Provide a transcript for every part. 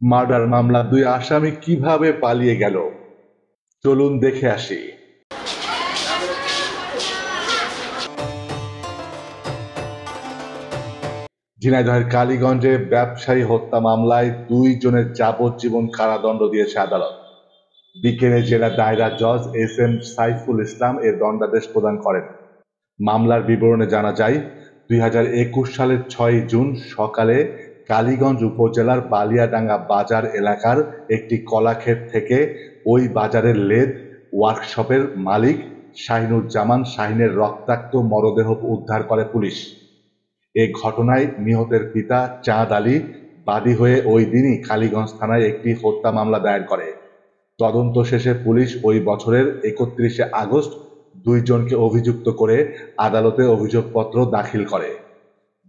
Murder মামলা দুই আসামি কিভাবে পালিয়ে গেল চলুন দেখে আসি। ঝিনাইদহের কালীগঞ্জে ব্যবসায়ী হত্যা মামলায় 2 জনের যাবজ্জীবন কারাদণ্ড দিয়েছে আদালত। বিকেলে জেলা দায়রা জজ এস এম সাইফুল ইসলাম এর দণ্ডাদেশ প্রদান করেন। মামলার বিবরণে জানা যায়, 2021 সালের 6 জুন সকালে কালীগঞ্জ উপজেলার বালিয়াডাঙ্গা বাজার এলাকার একটি কলাক্ষেত থেকে ওই বাজারের লেদ ওয়ার্কশপের মালিক শাহিনুজ্জামান শাহিনের রক্তাক্ত মরদেহ উদ্ধার করে পুলিশ। এ ঘটনায় নিহতের পিতা চাঁদ আলী বাদী হয়ে ওই দিনই কালীগঞ্জ থানায় একটি হত্যা মামলা দায়ের করে। তদন্ত শেষে পুলিশ ওই বছরের 31 আগস্ট 2 জনকে অভিযুক্ত করে আদালতে অভিযোগপত্র দাখিল করে।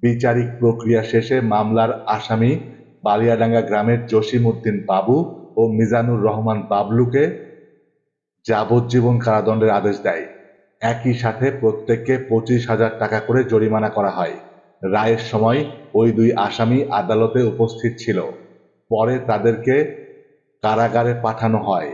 বিচারিক প্রক্রিয়া শেষে মামলার আসামি বালিয়াডাঙ্গা গ্রামের জসিম উদ্দিন বাবু ও মিজানুর রহমান বাবলুকে যাবজ্জীবন কারাদণ্ডের আদেশ দেয়। একই সাথে প্রত্যেককে 25,000 টাকা করে জরিমানা করা হয়। রায়ের সময় ওই 2 আসামি আদালতে উপস্থিত ছিল। পরে তাদেরকে কারাগারে পাঠানো হয়।